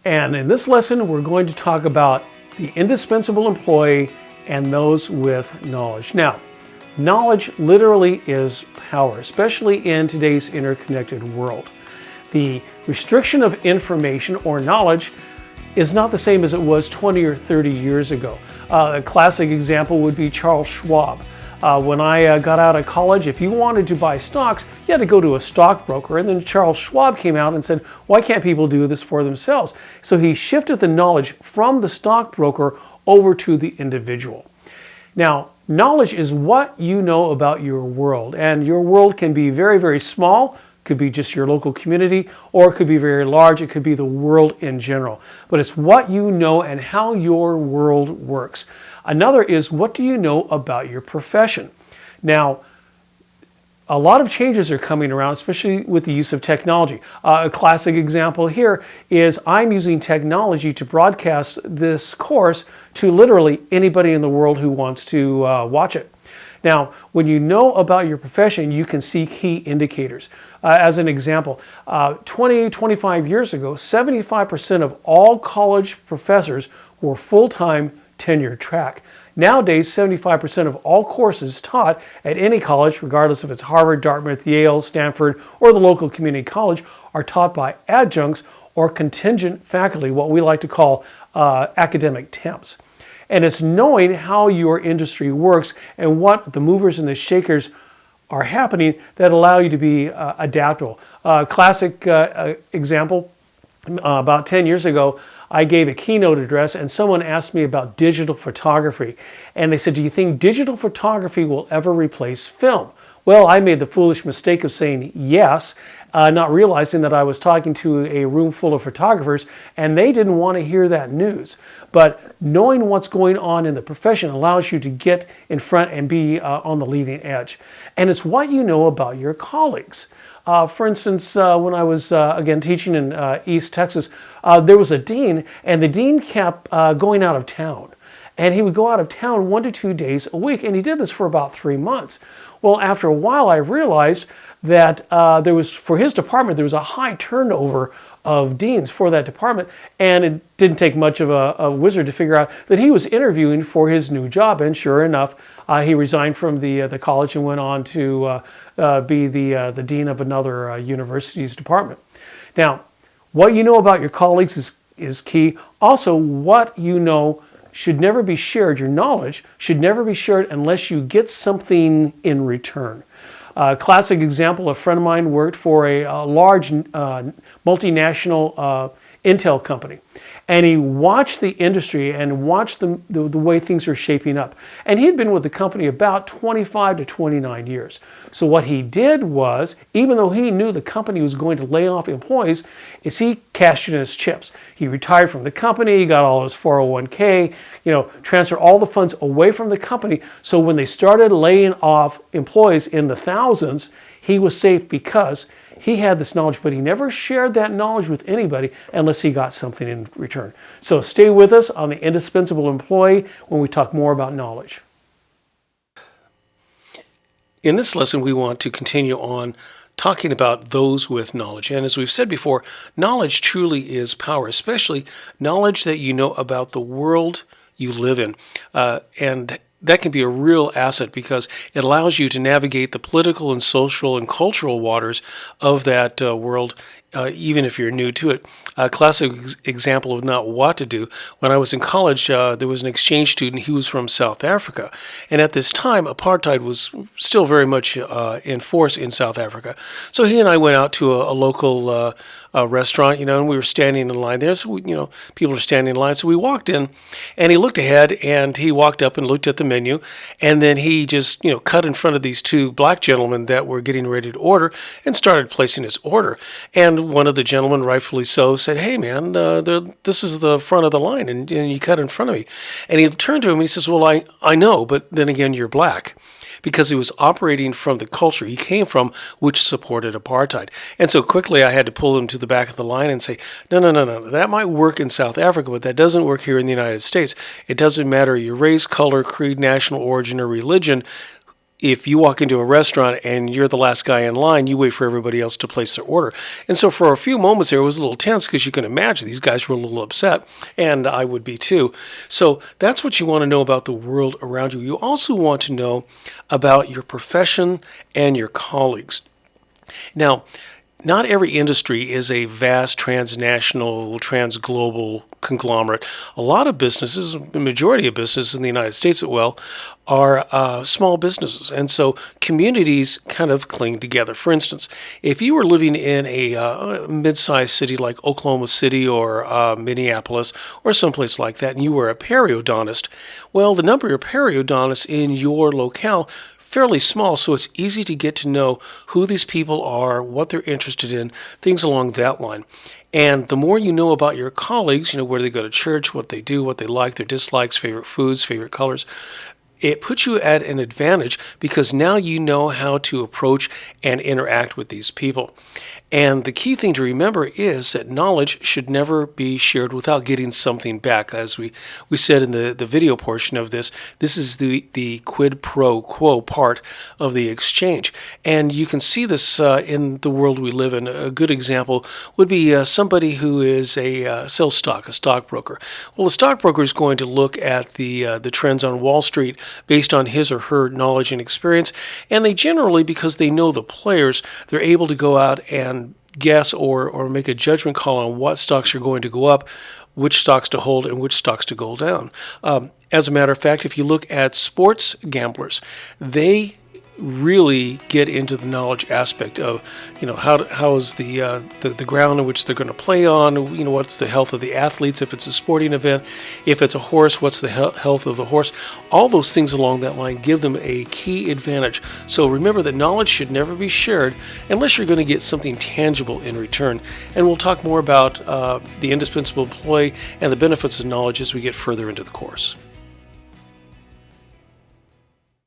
And in this lesson, we're going to talk about the indispensable employee and those with knowledge. Now, knowledge literally is power, especially in today's interconnected world. The restriction of information or knowledge is not the same as it was 20 or 30 years ago. A classic example would be Charles Schwab. When I got out of college, if you wanted to buy stocks, you had to go to a stockbroker. And then Charles Schwab came out and said, why can't people do this for themselves? So he shifted the knowledge from the stockbroker over to the individual. Now, knowledge is what you know about your world. And your world can be very, very small. Could be just your local community, or it could be very large. It could be the world in general. But it's what you know and how your world works. Another is, what do you know about your profession? Now, a lot of changes are coming around, especially with the use of technology. A classic example here is I'm using technology to broadcast this course to literally anybody in the world who wants to watch it. Now, when you know about your profession, you can see key indicators. As an example, 25 years ago, 75% of all college professors were full-time tenure track. Nowadays, 75% of all courses taught at any college, regardless if it's Harvard, Dartmouth, Yale, Stanford, or the local community college, are taught by adjuncts or contingent faculty, what we like to call academic temps. And it's knowing how your industry works and what the movers and the shakers are happening that allow you to be adaptable. Classic example, about 10 years ago, I gave a keynote address and someone asked me about digital photography. And they said, do you think digital photography will ever replace film? Well, I made the foolish mistake of saying yes, not realizing that I was talking to a room full of photographers and they didn't want to hear that news. But knowing what's going on in the profession allows you to get in front and be on the leading edge. And it's what you know about your colleagues. For instance, when I was, again, teaching in East Texas, there was a dean, and the dean kept going out of town. And he would go out of town 1 to 2 days a week, and he did this for about 3 months. Well, after a while, I realized that for his department, there was a high turnover of deans for that department, and it didn't take much of a wizard to figure out that he was interviewing for his new job, and sure enough, he resigned from the college and went on to be the dean of another university's department. Now, what you know about your colleagues is key. Also, what you know should never be shared. Your knowledge should never be shared unless you get something in return. Classic example, a friend of mine worked for a large multinational Intel company. And he watched the industry and watched the way things are shaping up. And he'd been with the company about 25 to 29 years. So what he did was, even though he knew the company was going to lay off employees, is he cashed in his chips. He retired from the company, he got all his 401k, transferred all the funds away from the company. So when they started laying off employees in the thousands, he was safe because he had this knowledge, but he never shared that knowledge with anybody unless he got something in return. So stay with us on the indispensable employee when we talk more about knowledge. In this lesson, we want to continue on talking about those with knowledge. And as we've said before, knowledge truly is power, especially knowledge that you know about the world you live in. And that can be a real asset because it allows you to navigate the political and social and cultural waters of that world, even if you're new to it. A classic example of not what to do. When I was in college, there was an exchange student. He was from South Africa. And at this time, apartheid was still very much in force in South Africa. So he and I went out to a local restaurant, and we were standing in line there. So, people are standing in line. So we walked in, and he looked ahead, and he walked up and looked at the menu, and then he just, cut in front of these two black gentlemen that were getting ready to order and started placing his order. And one of the gentlemen, rightfully so, said, "Hey, man, this is the front of the line, and you cut in front of me." And he turned to him, and he says, "Well, I know, but then again, you're black." Because he was operating from the culture he came from, which supported apartheid. And so quickly I had to pull him to the back of the line and say, no, that might work in South Africa, but that doesn't work here in the United States. It doesn't matter your race, color, creed, national origin, or religion. if you walk into a restaurant and you're the last guy in line, you wait for everybody else to place their order. And so for a few moments there, it was a little tense because you can imagine these guys were a little upset, and I would be too. So that's what you want to know about the world around you. You also want to know about your profession and your colleagues. Now, not every industry is a vast transnational, transglobal conglomerate. A lot of businesses, the majority of businesses in the United States are small businesses. And so communities kind of cling together. For instance, if you were living in a mid-sized city like Oklahoma City or Minneapolis or someplace like that, and you were a periodontist, well, the number of periodontists in your locale fairly small, so it's easy to get to know who these people are, what they're interested in, things along that line. And the more you know about your colleagues, where they go to church, what they do, what they like, their dislikes, favorite foods, favorite colors, it puts you at an advantage because now you know how to approach and interact with these people. And the key thing to remember is that knowledge should never be shared without getting something back. As we said in the video portion of this is the quid pro quo part of the exchange. And you can see this in the world we live in. A good example would be somebody who is sells stock, a stockbroker. Well, the stockbroker is going to look at the trends on Wall Street based on his or her knowledge and experience. And they generally, because they know the players, they're able to go out and guess or make a judgment call on what stocks are going to go up, which stocks to hold, and which stocks to go down. As a matter of fact, if you look at sports gamblers, they really get into the knowledge aspect of, how is the ground in which they're going to play on, what's the health of the athletes, if it's a sporting event, if it's a horse, what's the health of the horse. All those things along that line give them a key advantage. So remember that knowledge should never be shared unless you're going to get something tangible in return. And we'll talk more about the indispensable employee and the benefits of knowledge as we get further into the course.